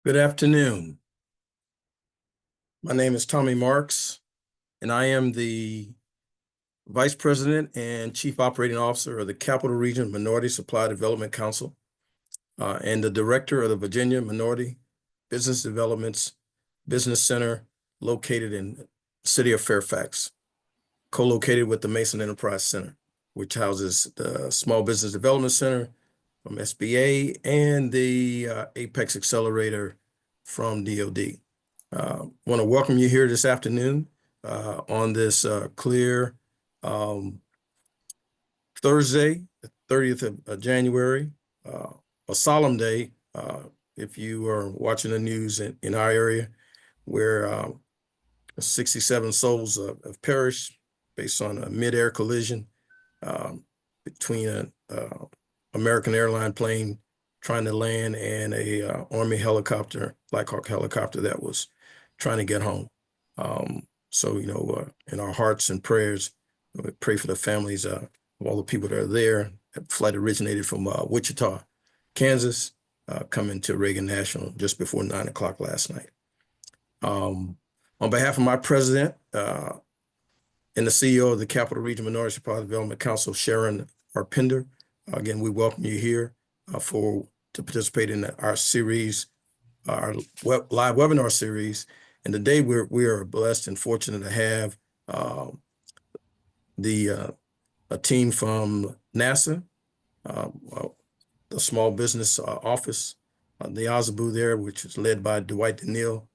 Good afternoon. My name is Tommy Marks, and I am the Vice President and Chief Operating Officer of the Capital Region Minority Supply Development Council, and the Director of the Virginia Minority Business Development's Business Center located in the city of Fairfax, co-located with the Mason Enterprise Center, which houses the Small Business Development Center from SBA and the Apex Accelerator from DOD. Want to welcome you here this afternoon on this clear Thursday, the 30th of January, a solemn day if you are watching the news in our area, where 67 souls have perished based on a mid-air collision between an American airline plane trying to land and a Army helicopter, Black Hawk helicopter that was trying to get home. So, in our hearts and prayers, we pray for the families of all the people that are there. That flight originated from Wichita, Kansas, coming to Reagan National just before 9 o'clock last night. On behalf of my president and the CEO of the Capital Region Minority Supply Development Council, Sharon Arpinder, again, we welcome you here to participate in our series, our live webinar series. And today we are blessed and fortunate to have a team from NASA, the Small Business Office, the Ozabu there, which is led by Dwight Daniil.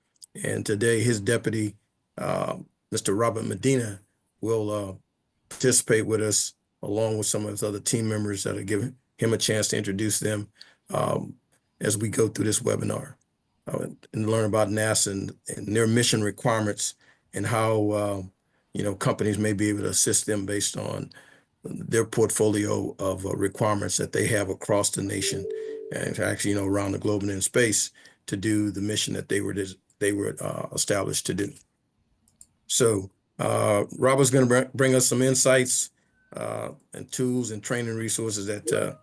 And today his deputy, Mr. Robert Medina, will participate with us along with some of his other team members that are giving him a chance to introduce them as we go through this webinar and learn about NASA and their mission requirements and how companies may be able to assist them based on their portfolio of requirements that they have across the nation and actually around the globe and in space to do the mission that they were established to do. So Robert's going to bring us some insights and tools and training resources that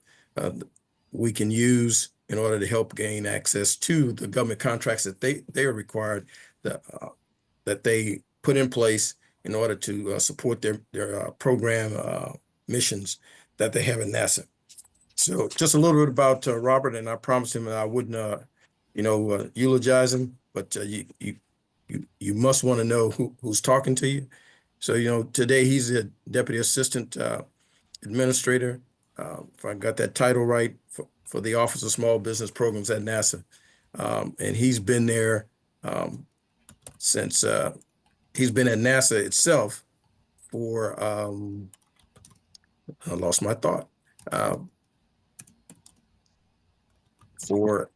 we can use in order to help gain access to the government contracts that they are required that they put in place in order to support their program missions that they have at NASA. So just a little bit about Robert, and I promised him that I wouldn't eulogize him, but you must want to know who's talking to you. So today he's a deputy assistant administrator, if I got that title right, for the Office of Small Business Programs at NASA. And he's been there since he's been at NASA itself for, I lost my thought, for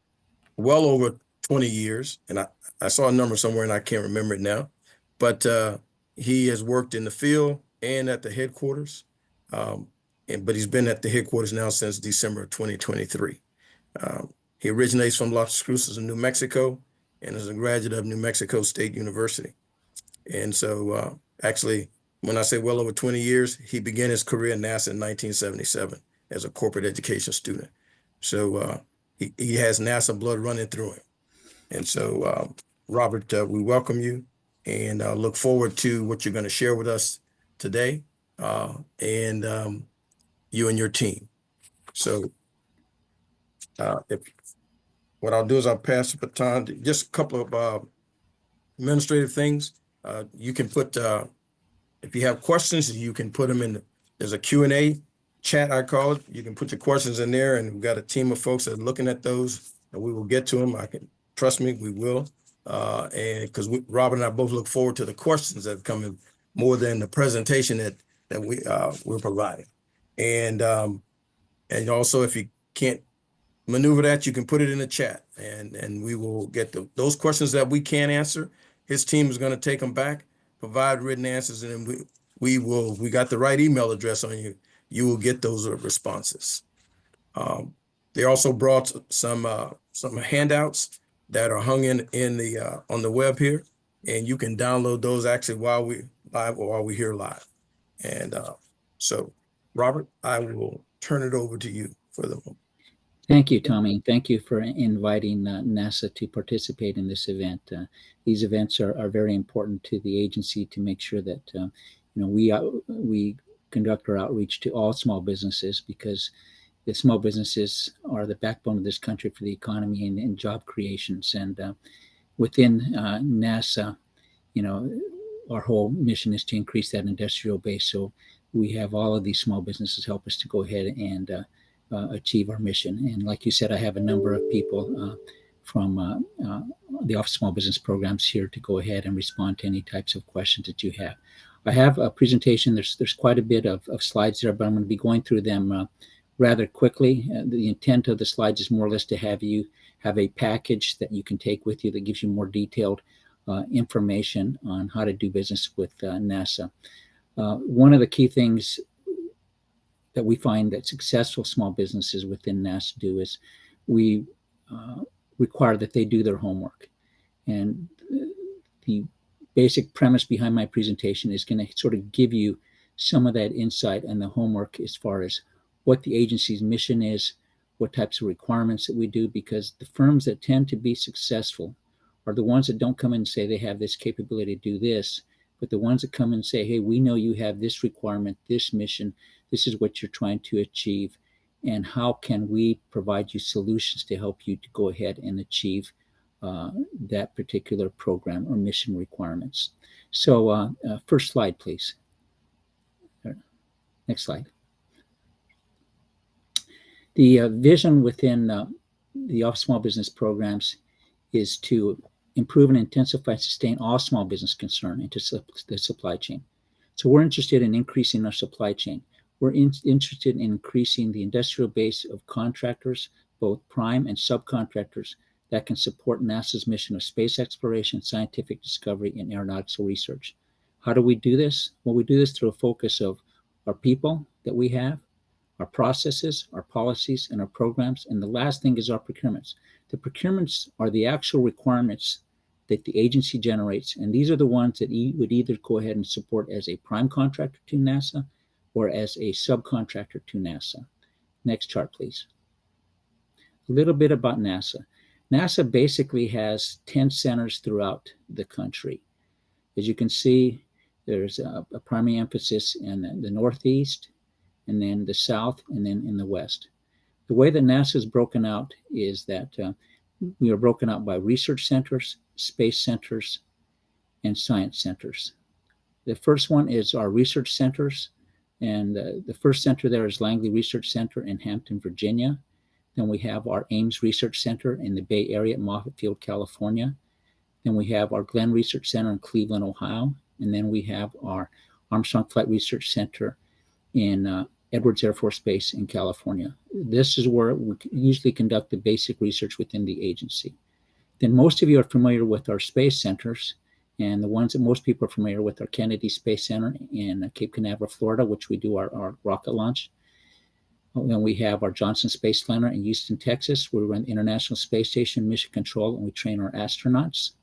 well over 20 years. And I saw a number somewhere and I can't remember it now, but he has worked in the field and at the headquarters. But he's been at the headquarters now since December of 2023. He originates from Las Cruces in New Mexico and is a graduate of New Mexico State University. And so actually, when I say well over 20 years, he began his career at NASA in 1977 as a corporate education student. So he has NASA blood running through him. And so, Robert, we welcome you and look forward to what you're going to share with us today. And you and your team. So what I'll do is I'll pass the baton to just a couple of administrative things. You can put, if you have questions, you can put them in, there's a Q&A chat, I call it. You can put your questions in there, and we've got a team of folks that are looking at those, and we will get to them. Trust me, we will. And because Robert and I both look forward to the questions that come in more than the presentation that we're providing. And also, if you can't maneuver that, you can put it in the chat, and we will get those questions that we can't answer. His team is going to take them back, provide written answers, and then we got the right email address on you. You will get those responses. They also brought some handouts that are hung in the on the web here, and you can download those actually while we're here live. And so, Robert, I will turn it over to you for the moment. Thank you, Tommy. Thank you for inviting NASA to participate in this event. These events are very important to the agency to make sure that we conduct our outreach to all small businesses, because the small businesses are the backbone of this country for the economy and job creations. And within NASA, you know, our whole mission is to increase that industrial base. So we have all of these small businesses help us to go ahead and achieve our mission. And like you said, I have a number of people from the Office of Small Business Programs here to go ahead and respond to any types of questions that you have. I have a presentation. There's quite a bit of slides there, but I'm going to be going through them rather quickly. The intent of the slides is more or less to have you have a package that you can take with you that gives you more detailed information on how to do business with NASA. One of the key things that we find that successful small businesses within NASA do is we require that they do their homework. And the basic premise behind my presentation is going to sort of give you some of that insight and the homework as far as what the agency's mission is, what types of requirements that we do, because the firms that tend to be successful are the ones that don't come in and say they have this capability to do this, but the ones that come in and say, hey, we know you have this requirement, this mission, this is what you're trying to achieve, and how can we provide you solutions to help you to go ahead and achieve that particular program or mission requirements. So first slide, please. Next slide. The vision within the Office of Small Business Programs is to improve and intensify and sustain all small business concern into the supply chain. So we're interested in increasing our supply chain. We're interested in increasing the industrial base of contractors, both prime and subcontractors, that can support NASA's mission of space exploration, scientific discovery, and aeronautical research. How do we do this? Well, we do this through a focus of our people that we have, our processes, our policies, and our programs. And the last thing is our procurements. The procurements are the actual requirements that the agency generates, and these are the ones that would either go ahead and support as a prime contractor to NASA or as a subcontractor to NASA. Next chart, please. A little bit about NASA. NASA basically has 10 centers throughout the country. As you can see, there's a primary emphasis in the Northeast, and then the South, and then in the West. The way that NASA is broken out is that we are broken out by research centers, space centers, and science centers. The first one is our research centers, and the first center there is Langley Research Center in Hampton, Virginia. Then we have our Ames Research Center in the Bay Area at Moffett Field, California. Then we have our Glenn Research Center in Cleveland, Ohio. And then we have our Armstrong Flight Research Center in Edwards Air Force Base in California. This is where we usually conduct the basic research within the agency. Then most of you are familiar with our space centers, and the ones that most people are familiar with are Kennedy Space Center in Cape Canaveral, Florida, which we do our rocket launch. Then we have our Johnson Space Center in Houston, Texas, where we run the International Space Station mission control and we train our astronauts.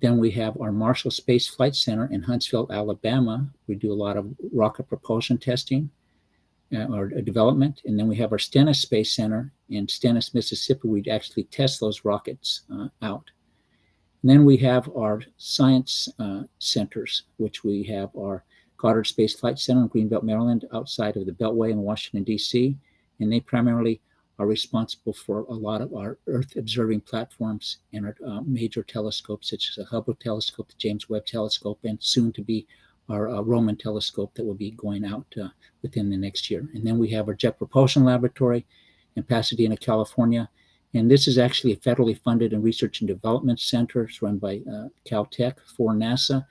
Then we have our Marshall Space Flight Center in Huntsville, Alabama. We do a lot of rocket propulsion testing or development. And then we have our Stennis Space Center in Stennis, Mississippi. We actually test those rockets out. And then we have our science centers, which we have our Goddard Space Flight Center in Greenbelt, Maryland, outside of the Beltway in Washington, D.C. And they primarily are responsible for a lot of our Earth observing platforms and our major telescopes, such as the Hubble telescope, the James Webb telescope, and soon to be our Roman telescope that will be going out within the next year. And then we have our Jet Propulsion Laboratory in Pasadena, California. And this is actually a federally funded and research and development center. It's run by Caltech for NASA.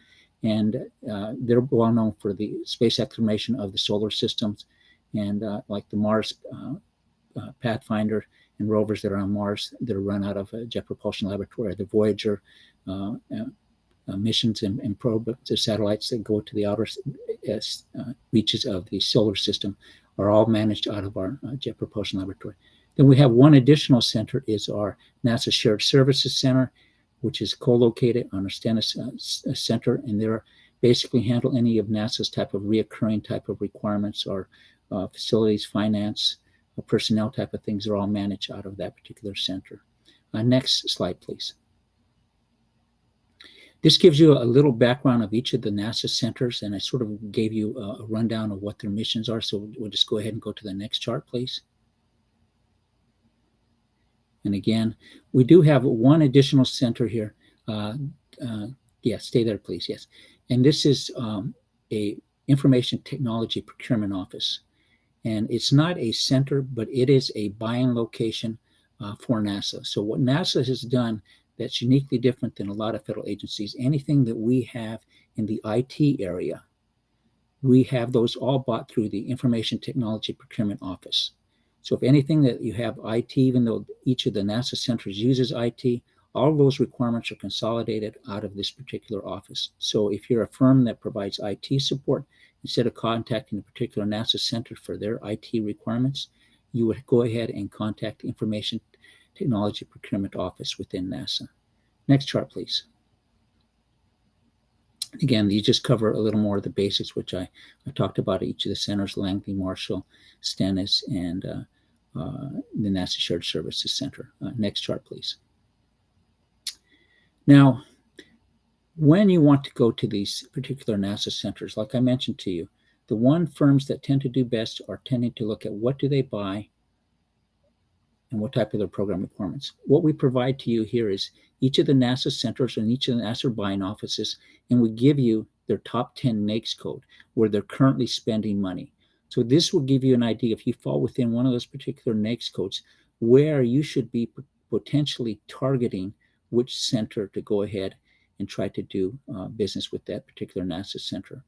And they're well known for the space exploration of the solar systems, and like the Mars Pathfinder and rovers that are on Mars that are run out of a Jet Propulsion Laboratory, the Voyager missions and probe, the satellites that go to the outer reaches of the solar system are all managed out of our Jet Propulsion Laboratory. Then we have one additional center is our NASA Shared Services Center, which is co-located on our Stennis Center, and they basically handle any of NASA's type of reoccurring type of requirements or facilities, finance, personnel type of things are all managed out of that particular center. Next slide, please. This gives you a little background of each of the NASA centers, and I sort of gave you a rundown of what their missions are. So we'll just go ahead and go to the next chart, please. And again, we do have one additional center here. Yeah, stay there, please. Yes. And this is a information technology procurement office. And it's not a center, but it is a buying location for NASA. So what NASA has done that's uniquely different than a lot of federal agencies, anything that we have in the IT area, we have those all bought through the Information Technology Procurement Office. So if anything that you have IT, even though each of the NASA centers uses IT, all of those requirements are consolidated out of this particular office. So if you're a firm that provides IT support, instead of contacting a particular NASA center for their IT requirements, you would go ahead and contact the Information Technology Procurement Office within NASA. Next chart, please. Again, these just cover a little more of the basics, which I talked about each of the centers: Langley, Marshall, Stennis, and the NASA Shared Services Center. Next chart, please. Now, when you want to go to these particular NASA centers, like I mentioned to you, the one firms that tend to do best are tending to look at what do they buy and what type of their program requirements. What we provide to you here is each of the NASA centers and each of the NASA buying offices, and we give you their top 10 NAICS code where they're currently spending money. So this will give you an idea, if you fall within one of those particular NAICS codes, where you should be potentially targeting which center to go ahead and try to do business with that particular NASA center.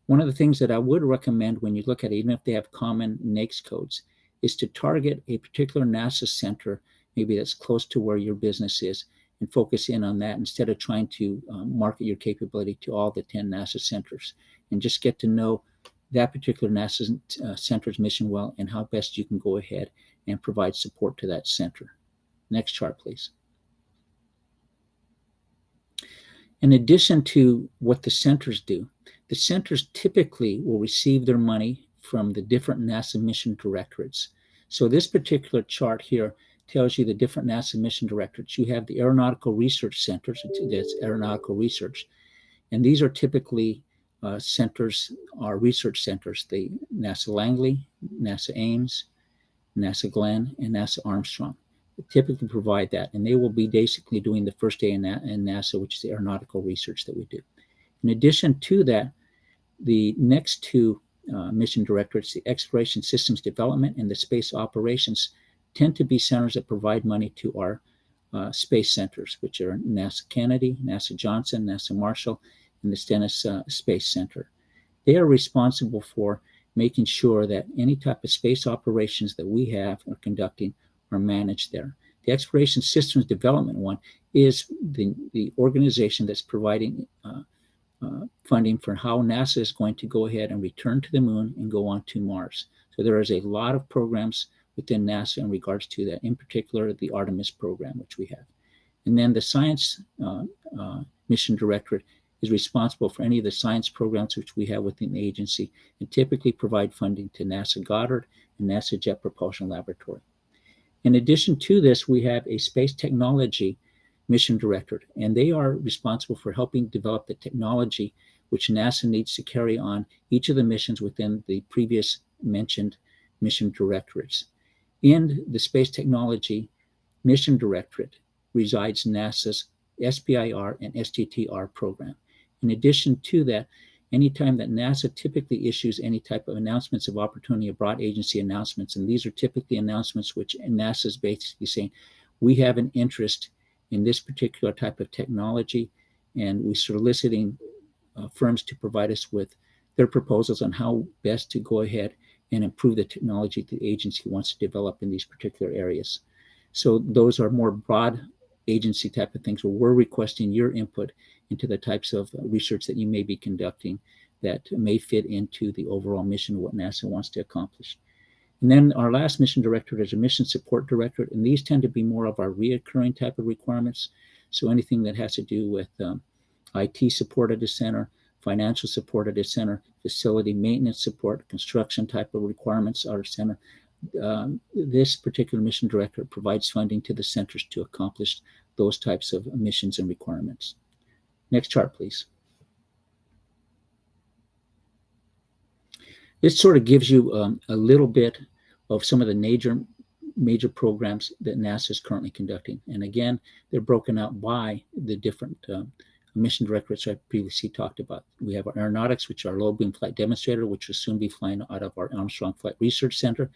One of the things that I would recommend when you look at it, even if they have common NAICS codes, is to target a particular NASA center, maybe that's close to where your business is, and focus in on that instead of trying to market your capability to all the 10 NASA centers, and just get to know that particular NASA center's mission well and how best you can go ahead and provide support to that center. Next chart, please. In addition to what the centers do, the centers typically will receive their money from the different NASA mission directorates. So this particular chart here tells you the different NASA mission directorates. You have the Aeronautical Research Centers, that's aeronautical research, and these are typically centers, are research centers, the NASA Langley, NASA Ames, NASA Glenn, and NASA Armstrong. They typically provide that, and they will be basically doing the first day in NASA, which is the aeronautical research that we do. In addition to that, the next two mission directorates, the Exploration Systems Development and the Space Operations, tend to be centers that provide money to our space centers, which are NASA Kennedy, NASA Johnson, NASA Marshall, and the Stennis Space Center. They are responsible for making sure that any type of space operations that we have or conducting are managed there. The Exploration Systems Development one is the organization that's providing funding for how NASA is going to go ahead and return to the moon and go on to Mars. So there is a lot of programs within NASA in regards to that, in particular the Artemis program, which we have. And then the Science Mission Directorate is responsible for any of the science programs which we have within the agency, and typically provide funding to NASA Goddard and NASA Jet Propulsion Laboratory. In addition to this, we have a Space Technology Mission Directorate, and they are responsible for helping develop the technology which NASA needs to carry on each of the missions within the previous mentioned mission directorates. In the Space Technology Mission Directorate resides NASA's SBIR and STTR program. In addition to that, anytime that NASA typically issues any type of announcements of opportunity, abroad agency announcements, and these are typically announcements which NASA is basically saying, we have an interest in this particular type of technology, and we're soliciting firms to provide us with their proposals on how best to go ahead and improve the technology the agency wants to develop in these particular areas. So those are more broad agency type of things where we're requesting your input into the types of research that you may be conducting that may fit into the overall mission of what NASA wants to accomplish. And then our last mission directorate is a mission support directorate, and these tend to be more of our reoccurring type of requirements. So anything that has to do with IT support at the center, financial support at the center, facility maintenance support, construction type of requirements at our center, this particular mission director provides funding to the centers to accomplish those types of missions and requirements. Next chart, please. This sort of gives you a little bit of some of the major programs that NASA is currently conducting. And again, they're broken out by the different mission directorates I previously talked about. We have our aeronautics, which are low beam flight demonstrator, which will soon be flying out of our Armstrong Flight Research Center,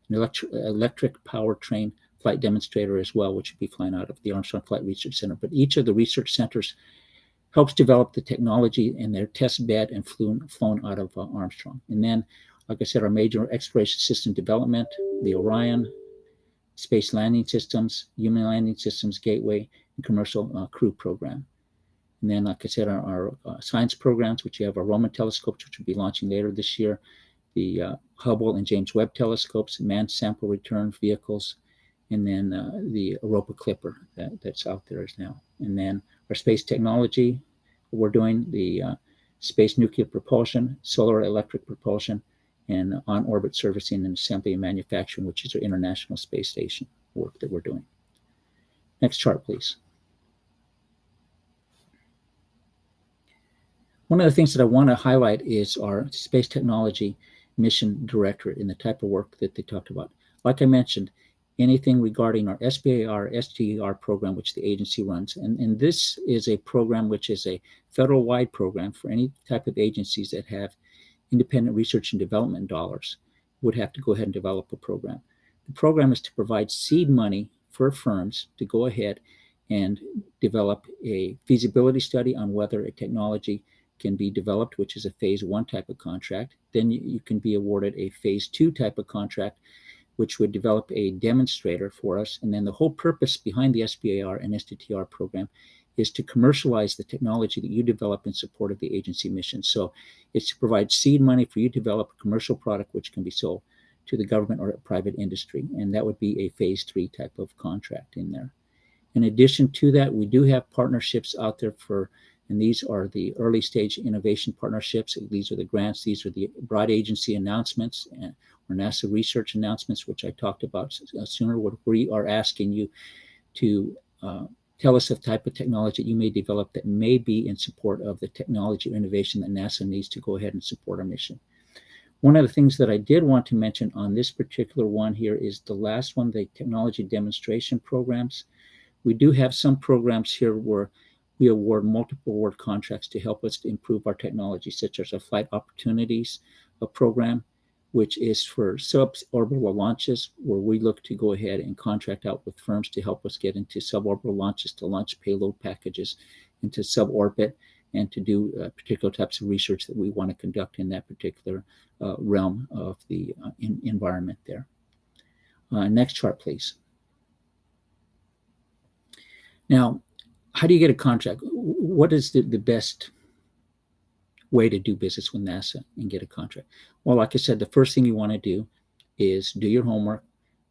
an electric powertrain flight demonstrator as well, which will be flying out of the Armstrong Flight Research Center. But each of the research centers helps develop the technology and their test bed and flown out of Armstrong. And then, like I said, our major exploration system development, the Orion, Space Landing Systems, Human Landing Systems Gateway, and Commercial Crew Program. And then, like I said, our science programs, which you have our Roman telescopes, which will be launching later this year, the Hubble and James Webb telescopes, manned sample return vehicles, and then the Europa Clipper that's out there now. And then our space technology, we're doing the space nuclear propulsion, solar electric propulsion, and on-orbit servicing and assembly and manufacturing, which is our International Space Station work that we're doing. Next chart, please. One of the things that I want to highlight is our space technology mission directorate and the type of work that they talked about. Like I mentioned, anything regarding our SBIR, STER program, which the agency runs. And this is a program which is a federal-wide program for any type of agencies that have independent research and development dollars would have to go ahead and develop a program. The program is to provide seed money for firms to go ahead and develop a feasibility study on whether a technology can be developed, which is a phase 1 type of contract. Then you can be awarded a phase 2 type of contract, which would develop a demonstrator for us. And then the whole purpose behind the SBIR and STTR program is to commercialize the technology that you develop in support of the agency mission. So it's to provide seed money for you to develop a commercial product which can be sold to the government or private industry. And that would be a phase 3 type of contract in there. In addition to that, we do have partnerships out there and these are the early stage innovation partnerships. These are the grants. These are the broad agency announcements or NASA research announcements, which I talked about sooner, where we are asking you to tell us the type of technology you may develop that may be in support of the technology or innovation that NASA needs to go ahead and support our mission. One of the things that I did want to mention on this particular one here is the last one, the technology demonstration programs. We do have some programs here where we award multiple award contracts to help us to improve our technology, such as our Flight Opportunities program, which is for suborbital launches, where we look to go ahead and contract out with firms to help us get into suborbital launches, to launch payload packages into suborbit, and to do particular types of research that we want to conduct in that particular realm of the environment there. Next chart, please. Now, how do you get a contract? What is the best way to do business with NASA and get a contract? Well, like I said, the first thing you want to do is do your homework,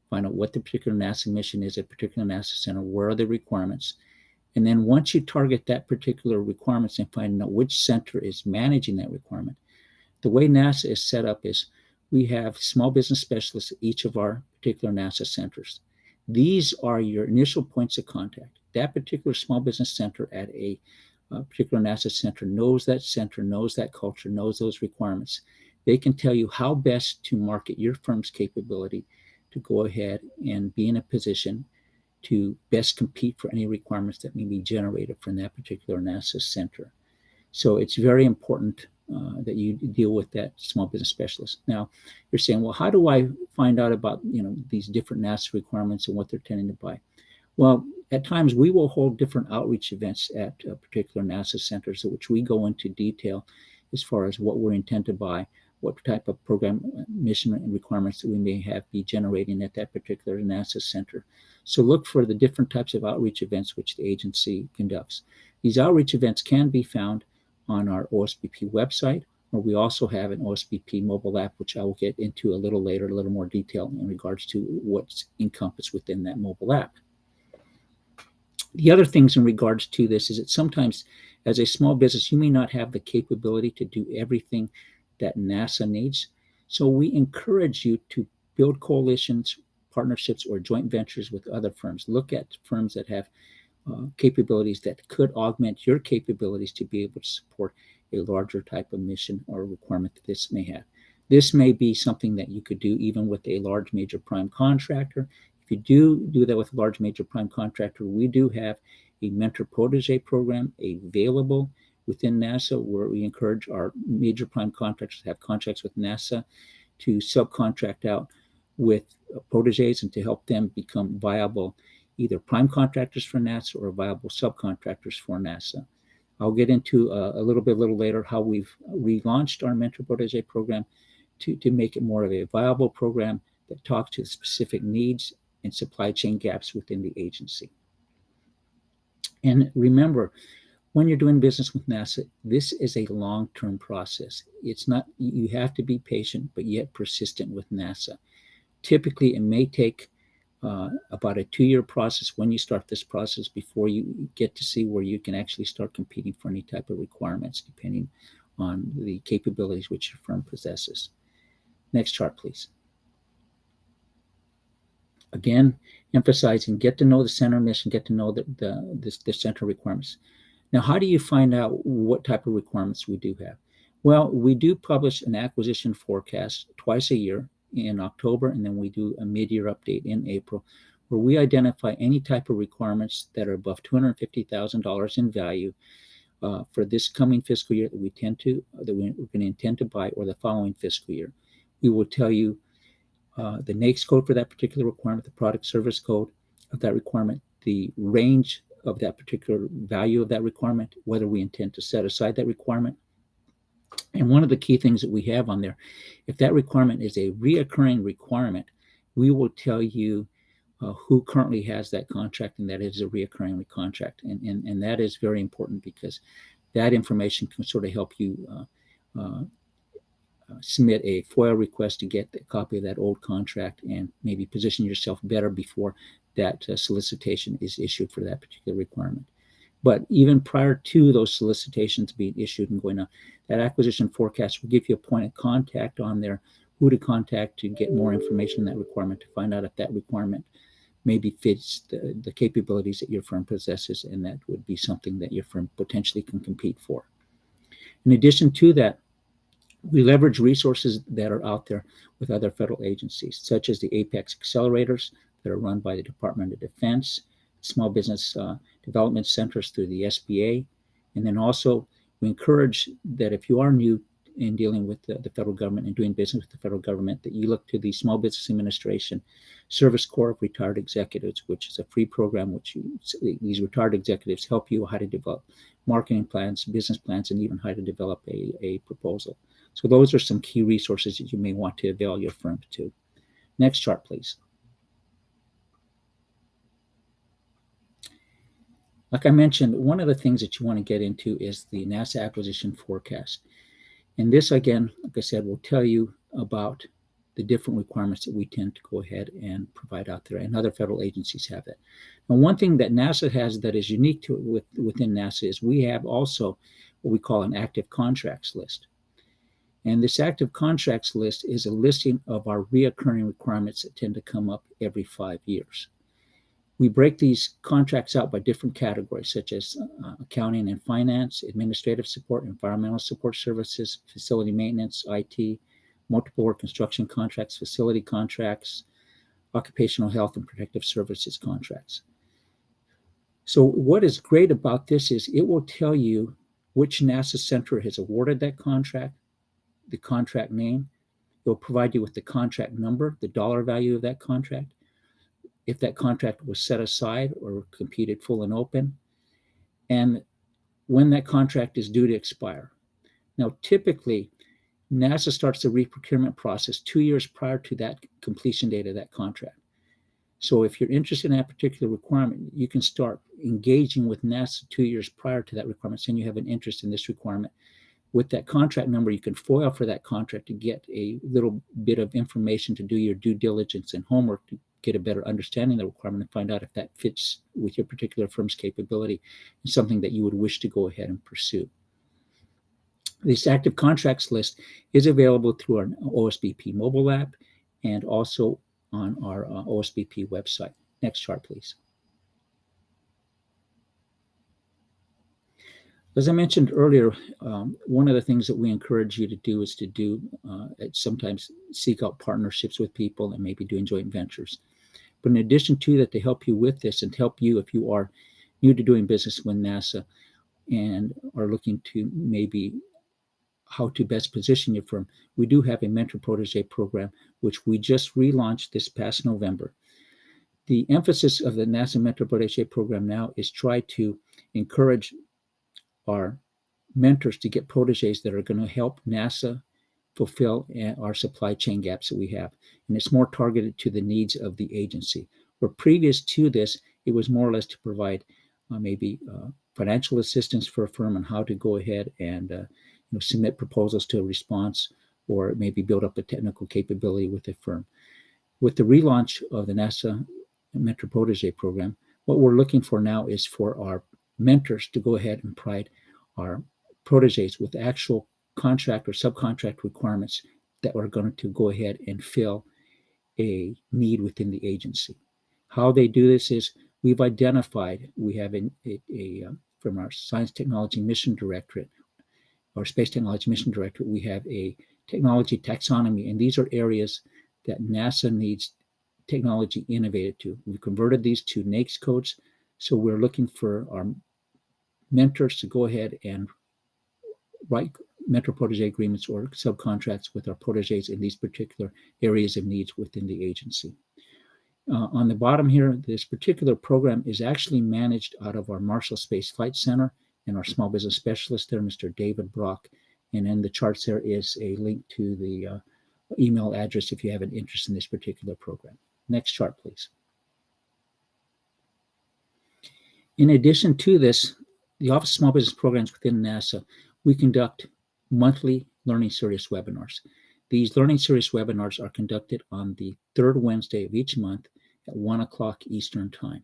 find out what the particular NASA mission is, a particular NASA center, where are the requirements. And then once you target that particular requirements and find out which center is managing that requirement, the way NASA is set up is we have small business specialists at each of our particular NASA centers. These are your initial points of contact. That particular small business center at a particular NASA center knows that center, knows that culture, knows those requirements. They can tell you how best to market your firm's capability to go ahead and be in a position to best compete for any requirements that may be generated from that particular NASA center. So it's very important that you deal with that small business specialist. Now, you're saying, well, how do I find out about these different NASA requirements and what they're tending to buy? Well, at times we will hold different outreach events at particular NASA centers, which we go into detail as far as what we intend to buy, what type of program mission and requirements that we may have be generating at that particular NASA center. So look for the different types of outreach events which the agency conducts. These outreach events can be found on our OSBP website, or we also have an OSBP mobile app, which I will get into a little later, a little more detail in regards to what's encompassed within that mobile app. The other things in regards to this is that sometimes as a small business, you may not have the capability to do everything that NASA needs. So we encourage you to build coalitions, partnerships, or joint ventures with other firms. Look at firms that have capabilities that could augment your capabilities to be able to support a larger type of mission or requirement that this may have. This may be something that you could do even with a large major prime contractor. If you do that with a large major prime contractor, we do have a mentor protege program available within NASA, where we encourage our major prime contractors to have contracts with NASA to subcontract out with proteges and to help them become viable either prime contractors for NASA or viable subcontractors for NASA. I'll get into a little later how we've relaunched our mentor protege program to make it more of a viable program that talks to the specific needs and supply chain gaps within the agency. And remember, when you're doing business with NASA, this is a long-term process. It's not, you have to be patient, but yet persistent with NASA. Typically, it may take about a 2-year process when you start this process before you get to see where you can actually start competing for any type of requirements, depending on the capabilities which your firm possesses. Next chart, please. Again, emphasizing get to know the center mission, get to know the center requirements. Now, how do you find out what type of requirements we do have? Well, we do publish an acquisition forecast twice a year in October, and then we do a mid-year update in April, where we identify any type of requirements that are above $250,000 in value for this coming fiscal year that we're going to intend to buy, or the following fiscal year. We will tell you the NAICS code for that particular requirement, the product service code of that requirement, the range of that particular value of that requirement, whether we intend to set aside that requirement. And one of the key things that we have on there, if that requirement is a reoccurring requirement, we will tell you who currently has that contract, and that is a reoccurring contract. And that is very important, because that information can sort of help you submit a FOIA request to get a copy of that old contract and maybe position yourself better before that solicitation is issued for that particular requirement. But even prior to those solicitations being issued and going on, that acquisition forecast will give you a point of contact on there, who to contact to get more information on that requirement, to find out if that requirement maybe fits the capabilities that your firm possesses, and that would be something that your firm potentially can compete for. In addition to that, we leverage resources that are out there with other federal agencies, such as the Apex accelerators that are run by the Department of Defense, small business development centers through the SBA. And then also, we encourage that if you are new in dealing with the federal government and doing business with the federal government, that you look to the Small Business Administration Service Corps of Retired Executives, which is a free program which these retired executives help you how to develop marketing plans, business plans, and even how to develop a proposal. So those are some key resources that you may want to avail your firm to. Next chart, please. Like I mentioned, one of the things that you want to get into is the NASA acquisition forecast. And this, again, like I said, will tell you about the different requirements that we tend to go ahead and provide out there, and other federal agencies have that. Now, one thing that NASA has that is unique to it within NASA is we have also what we call an active contracts list. And this active contracts list is a listing of our reoccurring requirements that tend to come up every 5 years. We break these contracts out by different categories, such as accounting and finance, administrative support, environmental support services, facility maintenance, IT, multiple work construction contracts, facility contracts, occupational health and protective services contracts. So what is great about this is it will tell you which NASA center has awarded that contract, the contract name. It will provide you with the contract number, the dollar value of that contract, if that contract was set aside or competed full and open, and when that contract is due to expire. Now, typically, NASA starts the reprocurement process 2 years prior to that completion date of that contract. So if you're interested in that particular requirement, you can start engaging with NASA 2 years prior to that requirement, saying you have an interest in this requirement. With that contract number, you can FOIL for that contract to get a little bit of information to do your due diligence and homework to get a better understanding of the requirement and find out if that fits with your particular firm's capability and something that you would wish to go ahead and pursue. This active contracts list is available through our OSBP mobile app and also on our OSBP website. Next chart, please. As I mentioned earlier, one of the things that we encourage you to do is to sometimes seek out partnerships with people and maybe doing joint ventures. But in addition to that, to help you with this and to help you if you are new to doing business with NASA and are looking to maybe how to best position your firm, we do have a mentor protege program, which we just relaunched this past November. The emphasis of the NASA mentor protege program now is try to encourage our mentors to get proteges that are going to help NASA fulfill our supply chain gaps that we have. And it's more targeted to the needs of the agency. Where previous to this, it was more or less to provide maybe financial assistance for a firm on how to go ahead and submit proposals to a response, or maybe build up a technical capability with a firm. With the relaunch of the NASA Mentor Protege program, what we're looking for now is for our mentors to go ahead and provide our proteges with actual contract or subcontract requirements that are going to go ahead and fill a need within the agency. How they do this is we have from our Science Technology Mission Directorate, our Space Technology Mission Directorate, we have a technology taxonomy, and these are areas that NASA needs technology innovated to. We've converted these to NAICS codes, so we're looking for our mentors to go ahead and write mentor protege agreements or subcontracts with our proteges in these particular areas of needs within the agency. On the bottom here, this particular program is actually managed out of our Marshall Space Flight Center and our small business specialist there, Mr. David Brock. And in the charts there is a link to the email address if you have an interest in this particular program. Next chart, please. In addition to this, the Office of Small Business Programs within NASA, we conduct monthly Learning Series webinars. These Learning Series webinars are conducted on the third Wednesday of each month at 1 o'clock Eastern Time.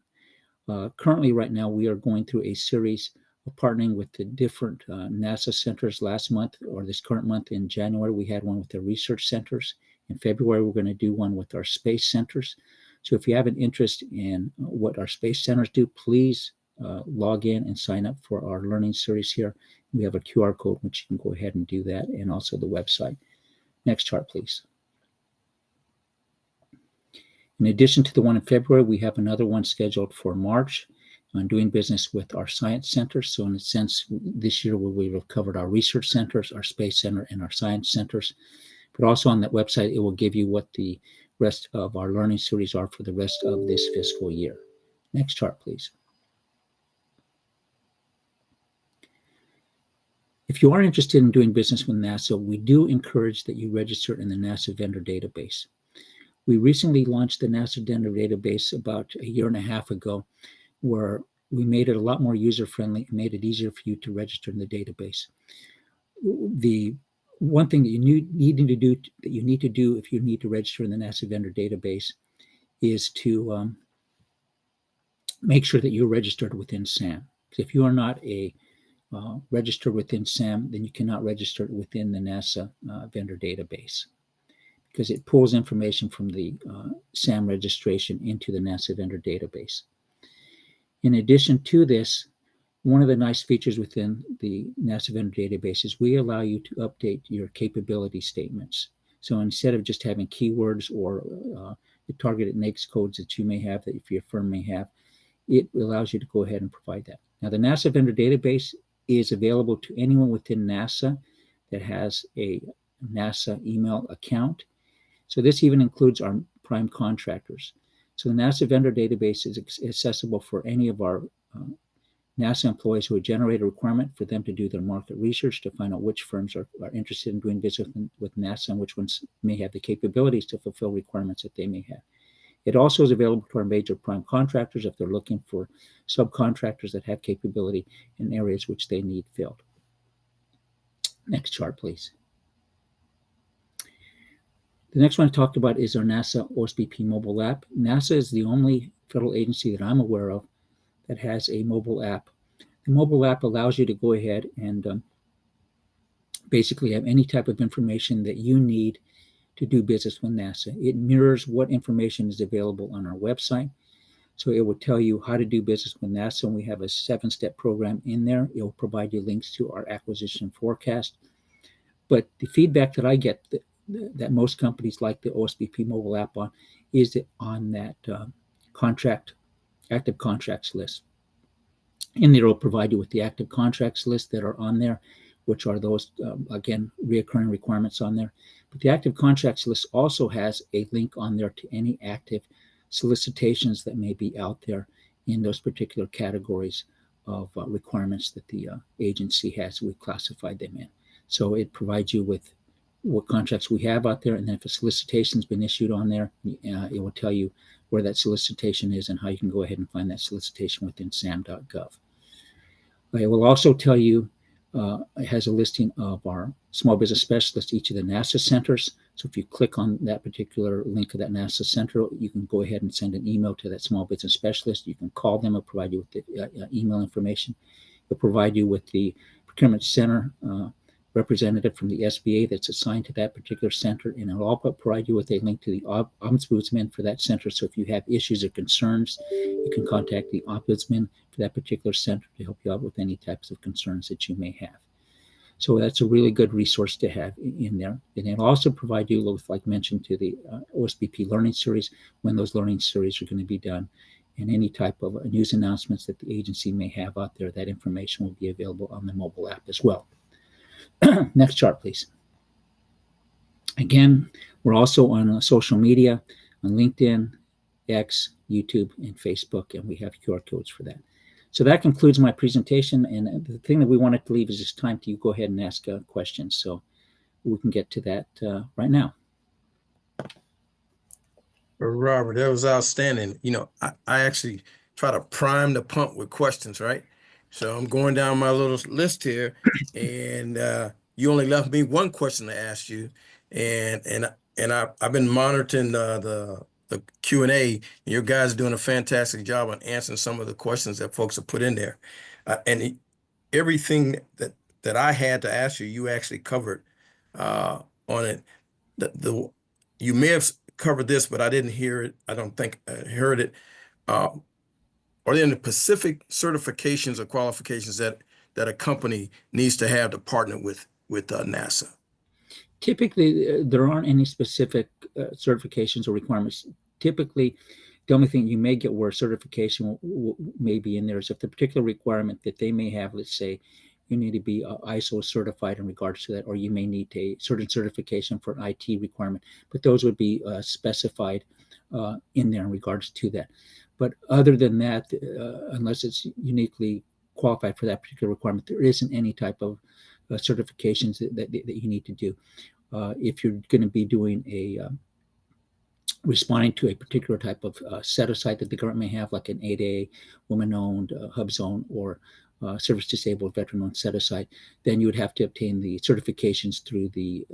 Currently, right now, we are going through a series of partnering with the different NASA centers. Last month, or this current month in January, we had one with the research centers. In February, we're going to do one with our space centers. So if you have an interest in what our space centers do, please log in and sign up for our learning series here. We have a QR code, which you can go ahead and do that, and also the website. Next chart, please. In addition to the one in February, we have another one scheduled for March on doing business with our science centers. So in a sense, this year we have covered our research centers, our space center, and our science centers. But also on that website, it will give you what the rest of our learning series are for the rest of this fiscal year. Next chart, please. If you are interested in doing business with NASA, we do encourage that you register in the NASA vendor database. We recently launched the NASA vendor database about a year and a half ago, where we made it a lot more user-friendly and made it easier for you to register in the database. The one thing that you need to do if you need to register in the NASA vendor database is to make sure that you're registered within SAM. If you are not registered within SAM, then you cannot register within the NASA vendor database, because it pulls information from the SAM registration into the NASA vendor database. In addition to this, one of the nice features within the NASA vendor database is we allow you to update your capability statements. So instead of just having keywords or the targeted NAICS codes that you may have, that if your firm may have, it allows you to go ahead and provide that. Now, the NASA vendor database is available to anyone within NASA that has a NASA email account. So this even includes our prime contractors. So the NASA vendor database is accessible for any of our NASA employees who would generate a requirement for them to do their market research to find out which firms are interested in doing business with NASA and which ones may have the capabilities to fulfill requirements that they may have. It also is available to our major prime contractors if they're looking for subcontractors that have capability in areas which they need filled. Next chart, please. The next one I talked about is our NASA OSBP mobile app. NASA is the only federal agency that I'm aware of that has a mobile app. The mobile app allows you to go ahead and basically have any type of information that you need to do business with NASA. It mirrors what information is available on our website. So it will tell you how to do business with NASA, and we have a 7-step program in there. It will provide you links to our acquisition forecast. But the feedback that I get that most companies like the OSBP mobile app on is that on that active contracts list. In there, it will provide you with the active contracts list that are on there, which are those, again, reoccurring requirements on there. But the active contracts list also has a link on there to any active solicitations that may be out there in those particular categories of requirements that the agency has. We classified them in. So it provides you with what contracts we have out there, and then if a solicitation has been issued on there, it will tell you where that solicitation is and how you can go ahead and find that solicitation within sam.gov. It will also tell you, it has a listing of our small business specialists, each of the NASA centers. So if you click on that particular link of that NASA center, you can go ahead and send an email to that small business specialist. You can call them. It'll provide you with the email information. It'll provide you with the procurement center representative from the SBA that's assigned to that particular center, and it'll also provide you with a link to the ombudsman for that center. So if you have issues or concerns, you can contact the ombudsman for that particular center to help you out with any types of concerns that you may have. So that's a really good resource to have in there. And it'll also provide you with, like mentioned, to the OSBP learning series, when those learning series are going to be done, and any type of news announcements that the agency may have out there. That information will be available on the mobile app as well. Next chart, please. Again, we're also on social media, on LinkedIn, X, YouTube, and Facebook, and we have QR codes for that. So that concludes my presentation, and the thing that we wanted to leave is just time to you go ahead and ask questions. So we can get to that right now. Robert, that was outstanding. You know, I actually try to prime the pump with questions, right? So I'm going down my little list here, and you only left me one question to ask you, and I've been monitoring the Q&A, and your guys are doing a fantastic job on answering some of the questions that folks have put in there, everything that I had to ask you, you actually covered on it. You may have covered this, but I didn't hear it. I don't think I heard it. Are there any specific certifications or qualifications that a company needs to have to partner with NASA? Typically, there aren't any specific certifications or requirements. Typically, the only thing you may get where certification may be in there is if the particular requirement that they may have, let's say, you need to be ISO certified in regards to that, or you may need a certain certification for an IT requirement, but those would be specified in there in regards to that. But other than that, unless it's uniquely qualified for that particular requirement, there isn't any type of certifications that you need to do. If you're going to be doing a responding to a particular type of set-aside that the government may have, like an 8A, woman-owned, hub zone, or service-disabled, veteran-owned set-aside, then you would have to obtain the certifications through the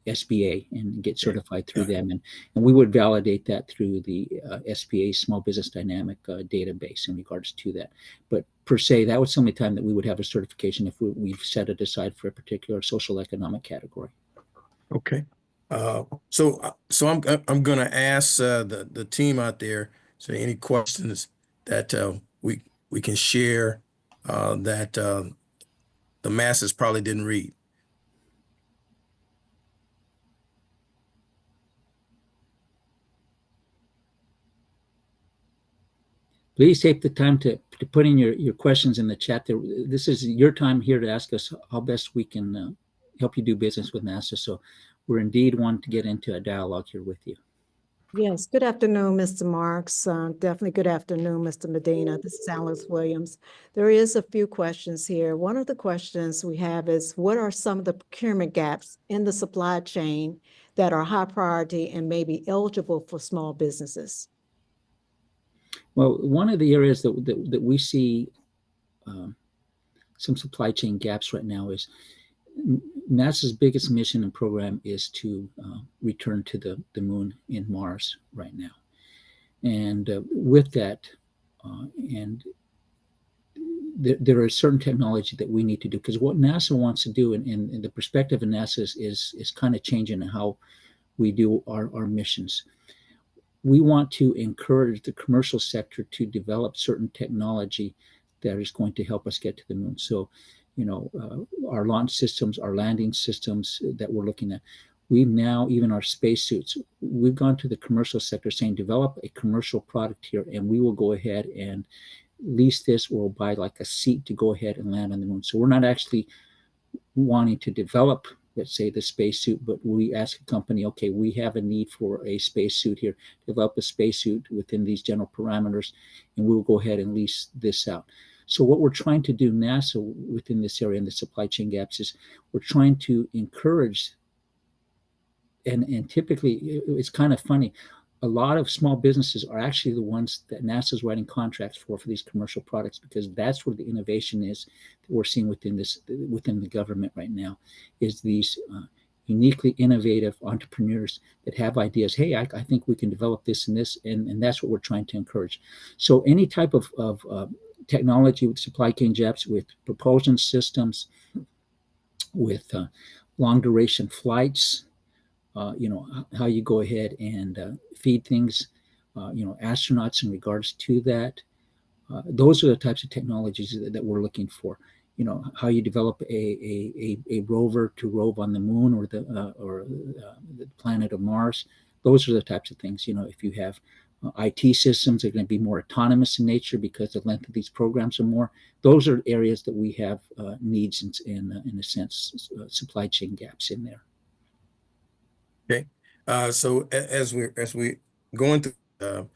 SBA and get certified through them. And we would validate that through the SBA Small Business Dynamic database in regards to that. But per se, that was the only time that we would have a certification if we've set it aside for a particular social economic category. Okay. So I'm going to ask the team out there, so any questions that we can share that the masses probably didn't read. Please take the time to put in your questions in the chat. This is your time here to ask us how best we can help you do business with NASA. So we're indeed wanting to get into a dialogue here with you. Yes, good afternoon, Mr. Marks. Definitely good afternoon, Mr. Medina. This is Alice Williams. There is a few questions here. One of the questions we have is, what are some of the procurement gaps in the supply chain that are high priority and may be eligible for small businesses? Well, one of the areas that we see some supply chain gaps right now is NASA's biggest mission and program is to return to the moon and Mars right now. And with that, and there are certain technology that we need to do, because what NASA wants to do, and the perspective of NASA is kind of changing how we do our missions. We want to encourage the commercial sector to develop certain technology that is going to help us get to the moon. So, our launch systems, our landing systems that we're looking at, we now, even our spacesuits, we've gone to the commercial sector saying, develop a commercial product here, and we will go ahead and lease this or buy like a seat to go ahead and land on the moon. So we're not actually wanting to develop, let's say, the spacesuit, but we ask a company, okay, we have a need for a spacesuit here, develop a spacesuit within these general parameters, and we'll go ahead and lease this out. So what we're trying to do, NASA, within this area and the supply chain gaps, is we're trying to encourage, and typically it's kind of funny, a lot of small businesses are actually the ones that NASA's writing contracts for these commercial products, because that's where the innovation is that we're seeing within the government right now, is these uniquely innovative entrepreneurs that have ideas. Hey, I think we can develop this and this, and that's what we're trying to encourage. So any type of technology with supply chain gaps, with propulsion systems, with long duration flights, how you go ahead and feed things, astronauts in regards to that. Those are the types of technologies that we're looking for. How you develop a rover to rove on the moon or the planet of Mars. Those are the types of things. If you have IT systems, they're going to be more autonomous in nature because the length of these programs are more. Those are areas that we have needs in a sense, supply chain gaps in there. Okay. So as we going through, the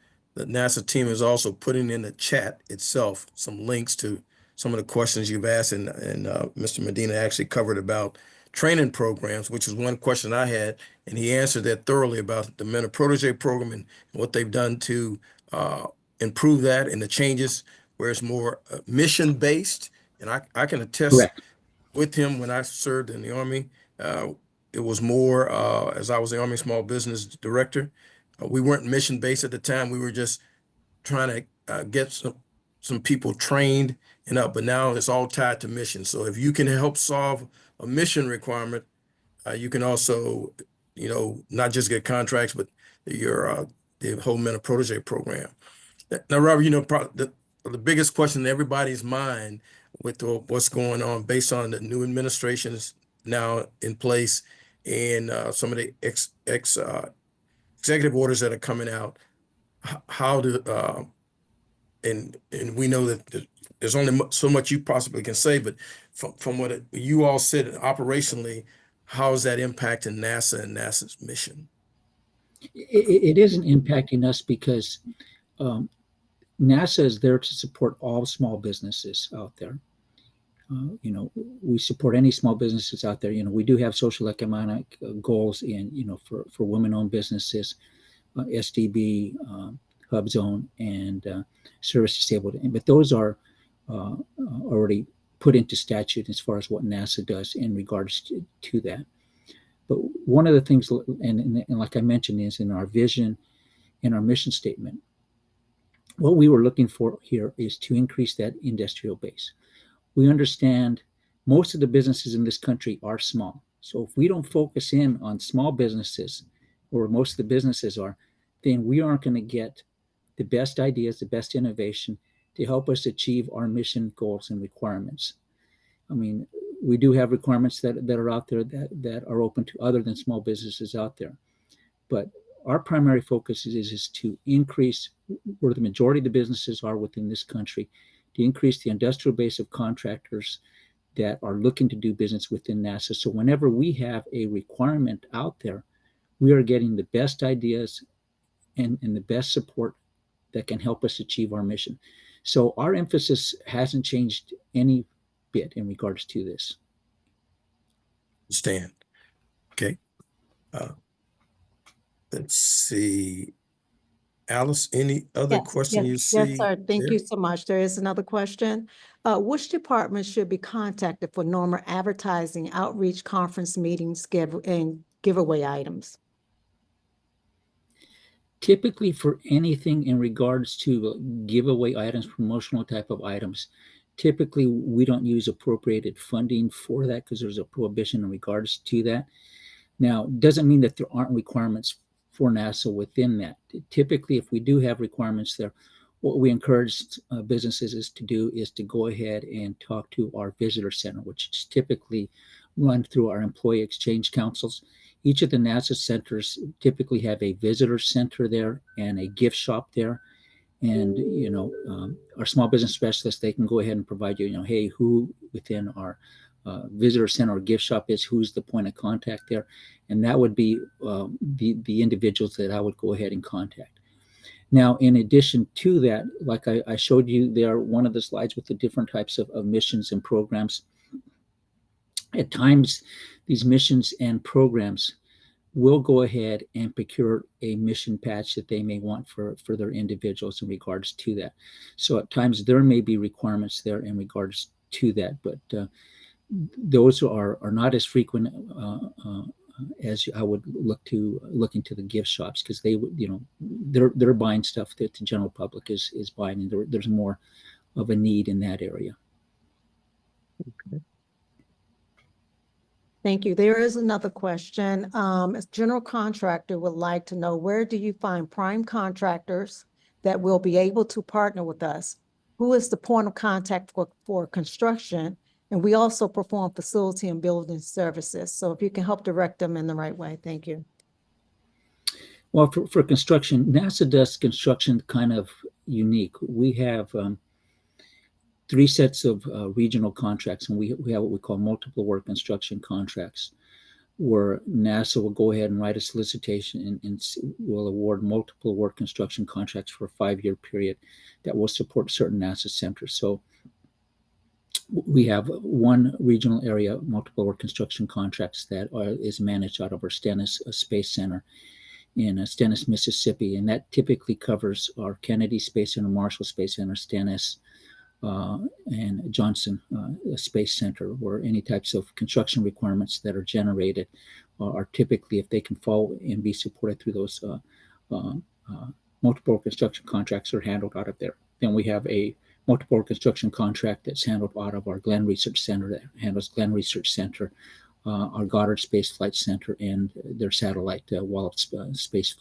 NASA team is also putting in the chat itself some links to some of the questions you've asked, and Mr. Medina actually covered about training programs, which is one question I had, and he answered that thoroughly about the mentor protege program and what they've done to improve that, and the changes where it's more mission based. And I can attest Correct. with him when I served in the Army. It was more, as I was the Army Small Business Director, we weren't mission based at the time. We were just trying to get some people trained and up, but now it's all tied to mission. So if you can help solve a mission requirement, you can also, not just get contracts, but the whole mentor protege program. Now, Robert, the biggest question in everybody's mind with what's going on based on the new administrations now in place, and some of the executive orders that are coming out, how do and we know that there's only so much you possibly can say, but from what you all said operationally, how is that impacting NASA and NASA's mission? It isn't impacting us because NASA is there to support all small businesses out there. We support any small businesses out there. We do have social economic goals for women-owned businesses, SDB, Hub Zone, and service disabled. But those are already put into statute as far as what NASA does in regards to that. But one of the things, and like I mentioned, is in our vision, in our mission statement, what we were looking for here is to increase that industrial base. We understand most of the businesses in this country are small. So if we don't focus in on small businesses, or most of the businesses are, then we aren't going to get the best ideas, the best innovation to help us achieve our mission goals and requirements. I mean, we do have requirements that are out there that are open to other than small businesses out there. But our primary focus is to increase where the majority of the businesses are within this country, to increase the industrial base of contractors that are looking to do business within NASA. So whenever we have a requirement out there, we are getting the best ideas and the best support that can help us achieve our mission. So our emphasis hasn't changed any bit in regards to this. Understand. Okay. Let's see. Alice, any other question you see? Yes, sir. Thank there? you so much. There is another question. Which department should be contacted for normal advertising, outreach, conference meetings, and giveaway items? Typically for anything in regards to giveaway items, promotional type of items, typically we don't use appropriated funding for that because there's a prohibition in regards to that. Now, it doesn't mean that there aren't requirements for NASA within that. Typically, if we do have requirements there, what we encourage businesses is to go ahead and talk to our visitor center, which is typically run through our employee exchange councils. Each of the NASA centers typically have a visitor center there and a gift shop there. And, our small business specialists, they can go ahead and provide you, hey, who within our visitor center or gift shop is, who's the point of contact there. And that would be the individuals that I would go ahead and contact. Now, in addition to that, like I showed you there, one of the slides with the different types of missions and programs. At times, these missions and programs will go ahead and procure a mission patch that they may want for their individuals in regards to that. So at times there may be requirements there in regards to that, but those are not as frequent as I would look into the gift shops, because they would, they're buying stuff that the general public is buying, and there's more of a need in that area. Okay. Thank you. There is another question. A general contractor would like to know, where do you find prime contractors that will be able to partner with us? Who is the point of contact for construction? And we also perform facility and building services. So if you can help direct them in the right way, thank you. Well, for construction, NASA does construction kind of unique. We have 3 sets of regional contracts, and we have what we call multiple work construction contracts, where NASA will go ahead and write a solicitation and will award multiple work construction contracts for a 5-year period that will support certain NASA centers. So we have one regional area, multiple work construction contracts, that is managed out of our Stennis Space Center in Stennis, Mississippi, and that typically covers our Kennedy Space Center, Marshall Space Center, Stennis, and Johnson Space Center, where any types of construction requirements that are generated are typically, if they can fall and be supported through those multiple construction contracts, are handled out of there. Then we have a multiple construction contract that's handled out of our Glenn Research Center, that handles Glenn Research Center, our Goddard Space Flight Center, and their satellite Wallops Space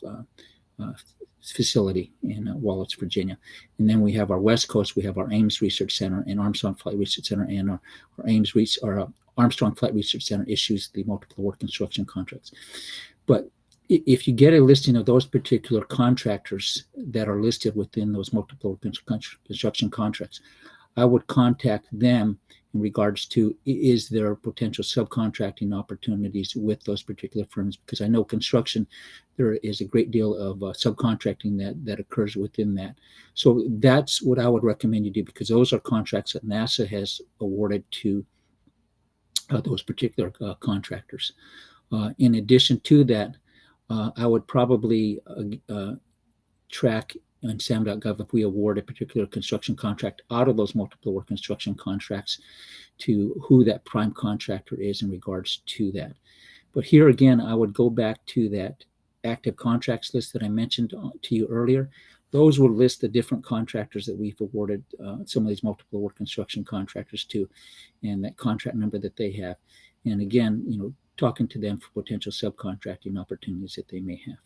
facility in Wallops, Virginia. And then we have our West Coast, we have our Ames Research Center and Armstrong Flight Research Center, and our Armstrong Flight Research Center issues the multiple work construction contracts. But if you get a listing of those particular contractors that are listed within those multiple construction contracts, I would contact them in regards to, is there potential subcontracting opportunities with those particular firms? Because I know construction, there is a great deal of subcontracting that occurs within that. So that's what I would recommend you do, because those are contracts that NASA has awarded to those particular contractors. In addition to that, I would probably track on SAM.gov if we award a particular construction contract out of those multiple work construction contracts to who that prime contractor is in regards to that. But here again, I would go back to that active contracts list that I mentioned to you earlier. Those will list the different contractors that we've awarded some of these multiple work construction contractors to, and that contract number that they have. And again, talking to them for potential subcontracting opportunities that they may have.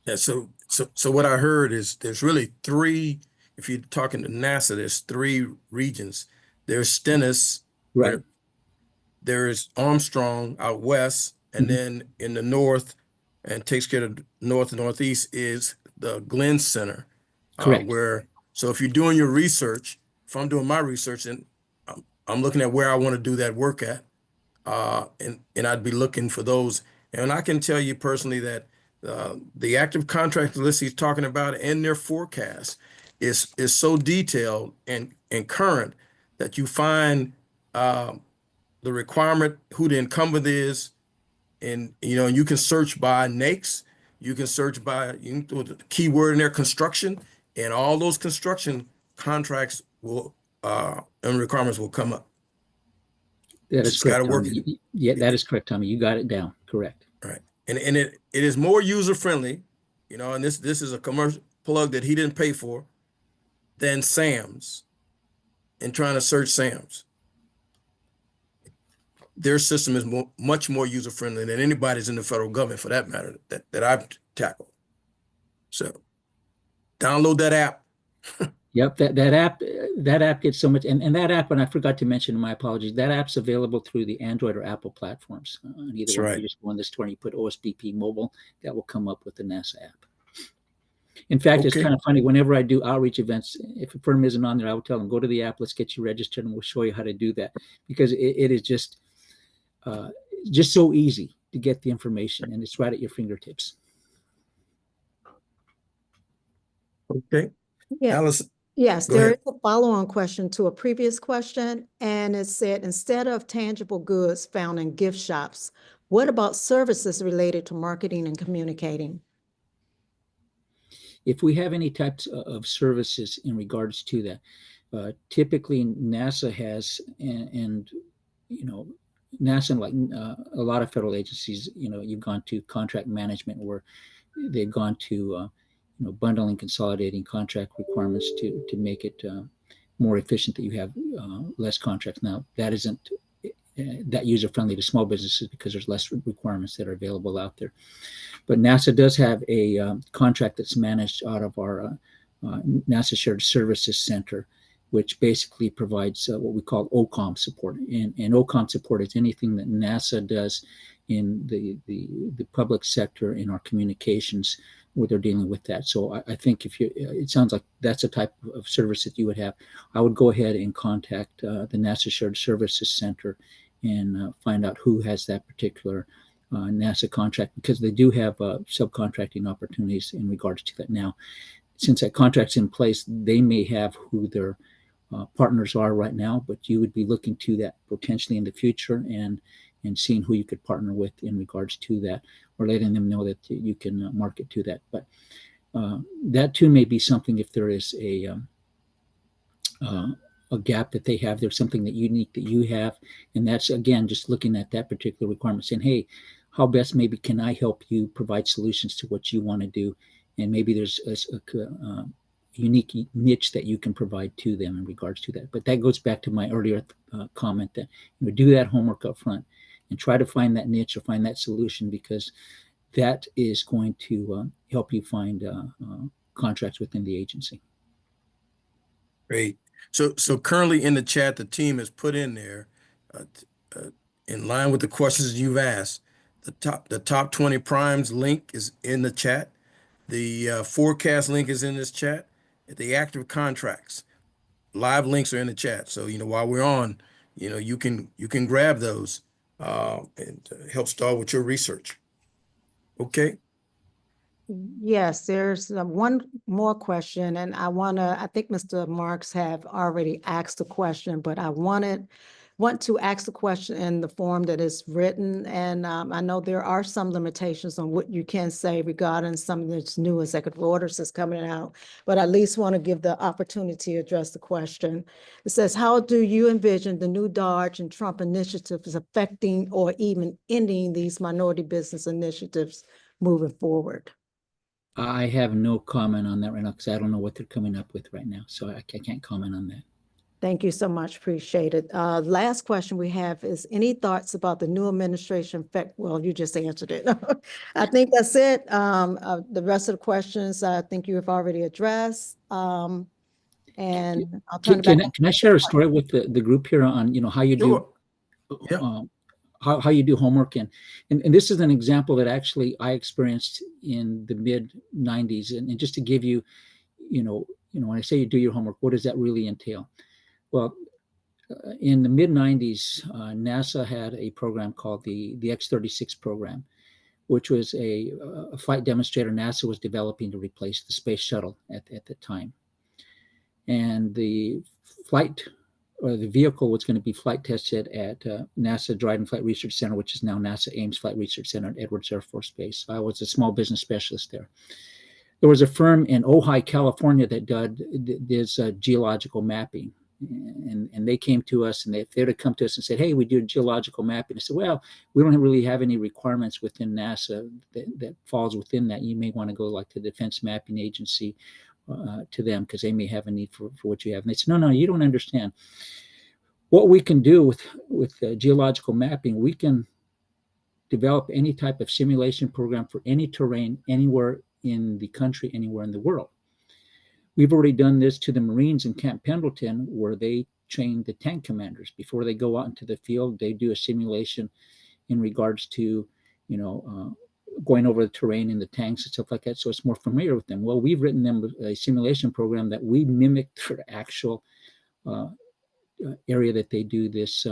Yeah, so what I heard is there's really 3, if you're talking to NASA, there's 3 regions. There's Stennis, right? There's Armstrong out west, and then in the north, and takes care of north and northeast, is the Glenn Center. Correct. So if you're doing your research, if I'm doing my research, and I'm looking at where I want to do that work at, and I'd be looking for those. And I can tell you personally that the active contract list he's talking about and their forecast is so detailed and current that you find the requirement, who the incumbent is, and you can search by NAICS, you can search by, you can throw the keyword in there, construction, and all those construction contracts will and requirements will come up. That is correct, Tommy. Yeah, that is correct, Tommy. You got it down. Correct. Right. And it is more user friendly, and this is a commercial plug that he didn't pay for, than SAM's, and trying to search SAM's. their system is much more user-friendly than anybody's in the federal government, for that matter, that I've tackled. So download that app. Yep, that app gets so much, and that app, and I forgot to mention, my apologies, that app's available through the Android or Apple platforms. On either That's one, right. you just go in the store and you put OSBP mobile, that will come up with the NASA app. In fact, it's Okay. kind of funny, whenever I do outreach events, if a firm isn't on there, I will tell them, go to the app, let's get you registered, and we'll show you how to do that, because it is just so easy to get the information, and it's right at your fingertips. Okay. Yeah. Alice, Yes, go there ahead. is a follow-on question to a previous question, and it said, instead of tangible goods found in gift shops, what about services related to marketing and communicating? If we have any types of services in regards to that, typically NASA has, and you know, NASA, like a lot of federal agencies, you've gone to contract management, where they've gone to bundling, consolidating contract requirements to make it more efficient, that you have less contracts. Now, that isn't that user friendly to small businesses, because there's less requirements that are available out there. But NASA does have a contract that's managed out of our NASA Shared Services Center, which basically provides what we call OCOM support. And OCOM support is anything that NASA does in the public sector, in our communications, where they're dealing with that. So I think it sounds like that's a type of service that you would have. I would go ahead and contact the NASA Shared Services Center and find out who has that particular NASA contract, because they do have subcontracting opportunities in regards to that. Now, since that contract's in place, they may have who their partners are right now, but you would be looking to that potentially in the future, and seeing who you could partner with in regards to that, or letting them know that you can market to that. But that too may be something, if there is a gap that they have, there's something that unique that you have, and that's, again, just looking at that particular requirement, saying, hey, how best maybe can I help you provide solutions to what you want to do, and maybe there's a unique niche that you can provide to them in regards to that. But that goes back to my earlier comment that do that homework up front and try to find that niche or find that solution, because that is going to help you find contracts within the agency. Great. So currently in the chat, the team has put in there, in line with the questions you've asked, the top 20 primes link is in the chat. The forecast link is in this chat. The active contracts, live links are in the chat. So, while we're on, you can grab those and help start with your research. Okay. Yes, there's one more question, and I think Mr. Marks have already asked a question, but I want to ask the question in the form that is written. And I know there are some limitations on what you can say regarding some of this new executive orders that's coming out, but I at least want to give the opportunity to address the question. It says, how do you envision the new Dodge and Trump initiatives affecting or even ending these minority business initiatives moving forward? I have no comment on that right now, because I don't know what they're coming up with right now. So I can't comment on that. Thank you so much. Appreciate it. Last question we have is, any thoughts about the new administration well, you just answered it. I think that's it. The rest of the questions, I think you have already addressed. And I'll turn it back. Can I share a story with the group here on, how you do, Yeah. How you do homework, and this is an example that actually I experienced in the mid 90s. And just to give you, when I say you do your homework, what does that really entail? Well, in the mid 90s, NASA had a program called the X-36 program, which was a flight demonstrator NASA was developing to replace the space shuttle at the time. And the vehicle was going to be flight tested at NASA Dryden Flight Research Center, which is now NASA Ames Flight Research Center at Edwards Air Force Base. So I was a small business specialist there. There was a firm in Ojai, California that does geological mapping. And they came to us, and they would have come to us and said, hey, we do geological mapping. I said, well, we don't really have any requirements within NASA that falls within that. You may want to go like to the Defense Mapping Agency to them, because they may have a need for what you have. And they said, no, you don't understand. what we can do with geological mapping, we can develop any type of simulation program for any terrain, anywhere in the country, anywhere in the world. We've already done this to the Marines in Camp Pendleton, where they train the tank commanders. Before they go out into the field, they do a simulation in regards to, going over the terrain in the tanks and stuff like that, so it's more familiar with them. Well, we've written them a simulation program that we mimic their actual area that they do this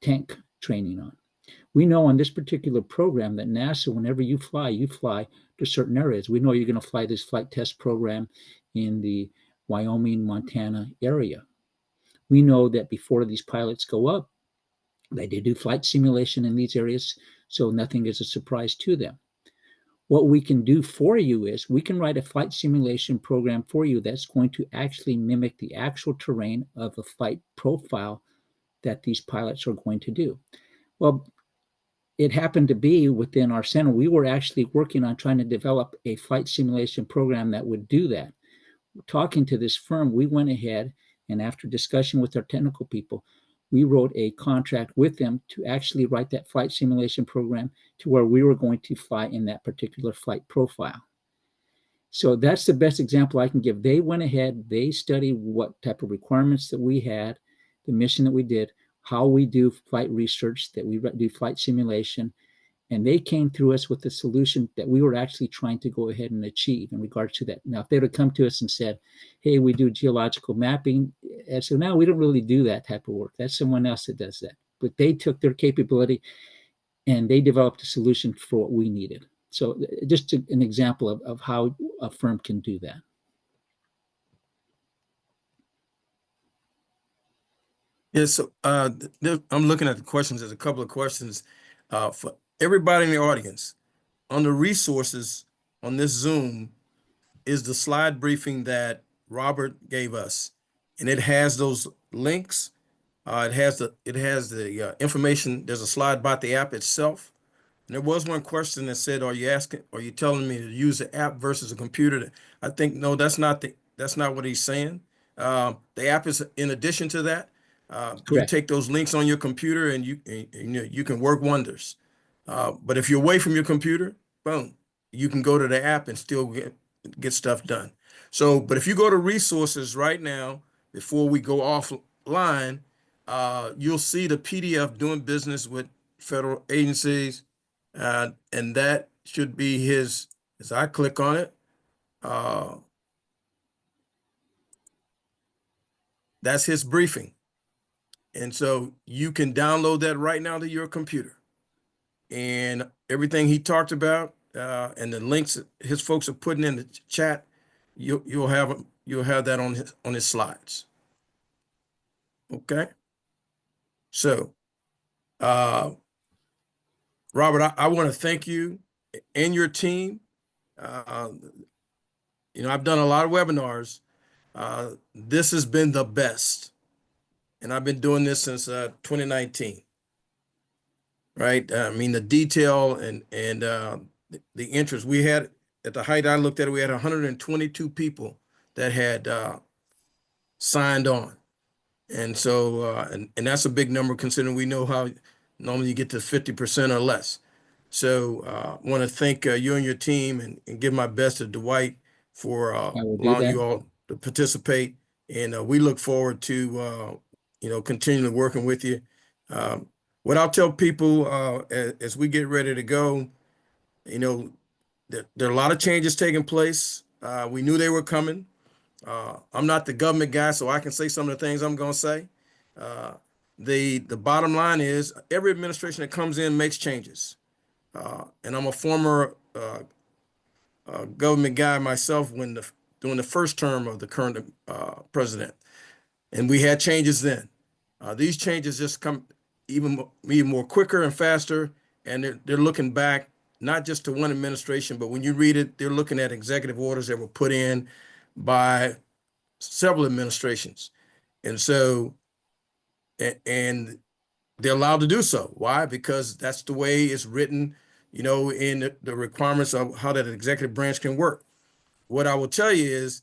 tank training on. We know on this particular program that NASA, whenever you fly to certain areas. We know you're going to fly this flight test program in the Wyoming, Montana area. We know that before these pilots go up, they do flight simulation in these areas, so nothing is a surprise to them. What we can do for you is we can write a flight simulation program for you that's going to actually mimic the actual terrain of a flight profile that these pilots are going to do. Well, it happened to be within our center, we were actually working on trying to develop a flight simulation program that would do that. Talking to this firm, we went ahead and after discussion with our technical people, we wrote a contract with them to actually write that flight simulation program to where we were going to fly in that particular flight profile. So that's the best example I can give. They went ahead, they studied what type of requirements that we had, the mission that we did, how we do flight research, that we do flight simulation, and they came through us with the solution that we were actually trying to go ahead and achieve in regards to that. Now, if they would have come to us and said, hey, we do geological mapping, and so now we don't really do that type of work. That's someone else that does that. But they took their capability and they developed a solution for what we needed. So just an example of how a firm can do that. Yeah, so I'm looking at the questions. There's a couple of questions for everybody in the audience. On the resources on this Zoom is the slide briefing that Robert gave us, and it has those links. It has the information. There's a slide about the app itself. And there was one question that said, are you telling me to use the app versus a computer? I think, no, that's not what he's saying. The app is in addition to that. You take those links on your computer and you can work wonders. But if you're away from your computer, boom, you can go to the app and still get stuff done. So, but if you go to resources right now, before we go offline, you'll see the PDF doing business with federal agencies. And that should be as I click on it, that's his briefing. And so you can download that right now to your computer. And everything he talked about and the links his folks are putting in the chat, you'll have that on his slides. Okay. So, Robert, I want to thank you and your team. I've done a lot of webinars. This has been the best. And I've been doing this since 2019. Right? I mean, the detail and the interest we had at the height I looked at it, we had 122 people that had signed on. And so, and that's a big number considering we know how normally you get to 50% or less. So I want to thank you and your team and give my best to Dwight for allowing you all to participate. And we look forward to, continuing working with you. What I'll tell people as we get ready to go, there are a lot of changes taking place. We knew they were coming. I'm not the government guy, so I can say some of the things I'm going to say. The bottom line is every administration that comes in makes changes. And I'm a former government guy myself during the first term of the current president. And we had changes then. These changes just come even more quicker and faster. And they're looking back, not just to one administration, but when you read it, they're looking at executive orders that were put in by several administrations. And so, and they're allowed to do so. Why? Because that's the way it's written, in the requirements of how that executive branch can work. What I will tell you is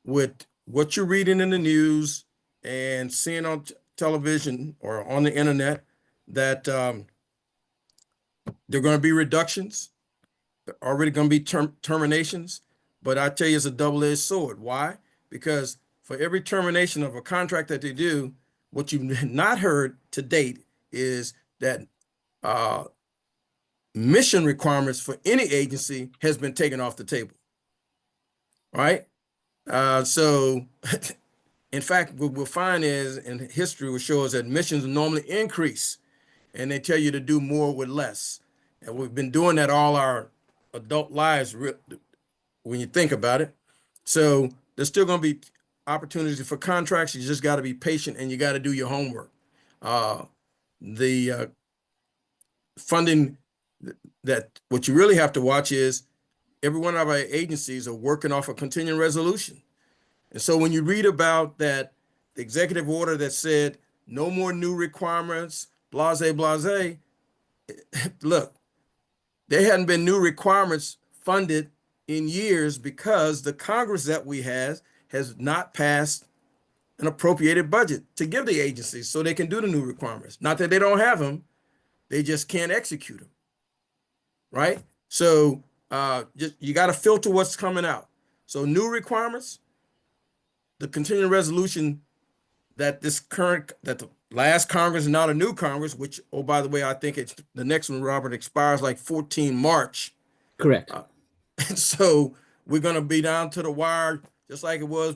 with what you're reading in the news and seeing on television or on the internet that there are going to be reductions, already going to be terminations. But I tell you, it's a double-edged sword. Why? Because for every termination of a contract that they do, what you've not heard to date is that mission requirements for any agency has been taken off the table, right? So in fact, what we'll find is, and history will show us, that missions normally increase, and they tell you to do more with less. And we've been doing that all our adult lives when you think about it. So there's still going to be opportunities for contracts. You just got to be patient and you got to do your homework. The funding, that what you really have to watch is every one of our agencies are working off a continuing resolution. And so when you read about that, the executive order that said no more new requirements, blase, blase, look, there hadn't been new requirements funded in years because the Congress that we have has not passed an appropriated budget to give the agencies so they can do the new requirements. Not that they don't have them, they just can't execute them, right? So you got to filter what's coming out. So new requirements, the continuing resolution that the last Congress and not a new Congress, which, oh, by the way, I think it's the next one, Robert, expires like 14 March. Correct. And so we're going to be down to the wire, just like it was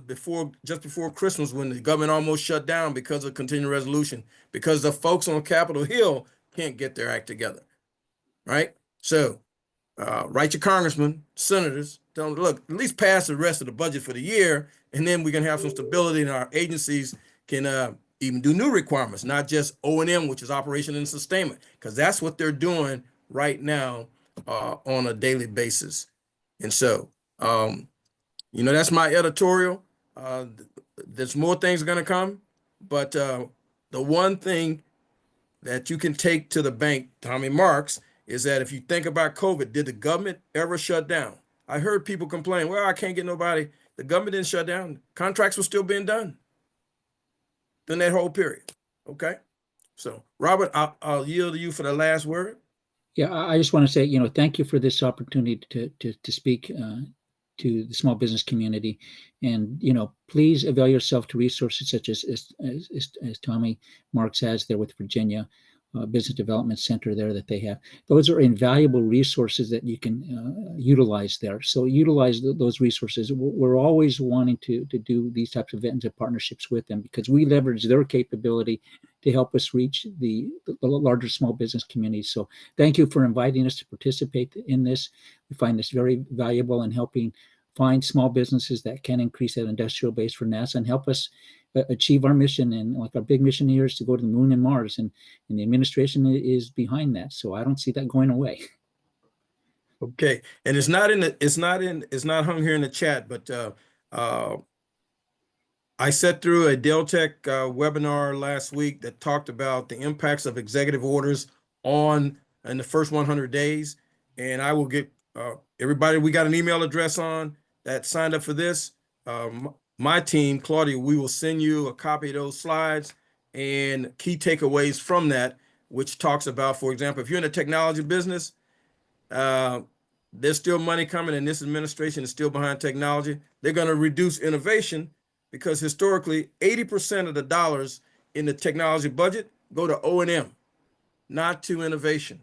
just before Christmas, when the government almost shut down because of continuing resolution, because the folks on Capitol Hill can't get their act together, right? So write your congressmen, senators, tell them, look, at least pass the rest of the budget for the year, and then we can have some stability in our agencies, can even do new requirements, not just O&M, which is operation and sustainment, because that's what they're doing right now on a daily basis. And so, that's my editorial. There's more things going to come, but the one thing that you can take to the bank, Tommy Marks, is that if you think about COVID, did the government ever shut down? I heard people complain, well, I can't get nobody. The government didn't shut down. Contracts were still being done during that whole period. Okay. So, Robert, I'll yield to you for the last word. Yeah, I just want to say, thank you for this opportunity to speak to the small business community, and please avail yourself to resources such as Tommy Marks has there with Virginia Business Development Center there that they have. Those are invaluable resources that you can utilize there. So utilize those resources. We're always wanting to do these types of events and partnerships with them because we leverage their capability to help us reach the larger small business community. So thank you for inviting us to participate in this. We find this very valuable in helping find small businesses that can increase that industrial base for NASA and help us achieve our mission. And like our big mission here is to go to the moon and Mars, and the administration is behind that. So I don't see that going away. Okay, and it's not hung here in the chat, but I sat through a Dell Tech webinar last week that talked about the impacts of executive orders in the first 100 days. And I will get everybody, we got an email address on that signed up for this. My team, Claudia, we will send you a copy of those slides and key takeaways from that, which talks about, for example, if you're in the technology business, there's still money coming, and this administration is still behind technology. They're going to reduce innovation because historically 80% of the dollars in the technology budget go to O&M, not to innovation.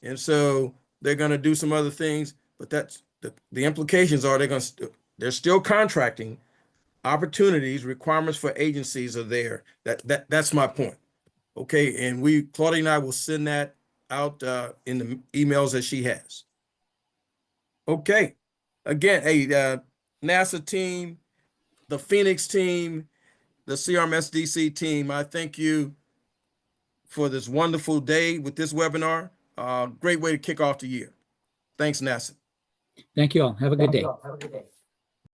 And so they're going to do some other things, but that's the implications are they're still contracting. Opportunities, requirements for agencies are there. That's my point. Okay, and Claudia and I will send that out in the emails that she has. Okay, again, NASA team, the Phoenix team, the CRMSDC team, I thank you for this wonderful day with this webinar. Great way to kick off the year. Thanks, NASA. Thank you all. Have a good day.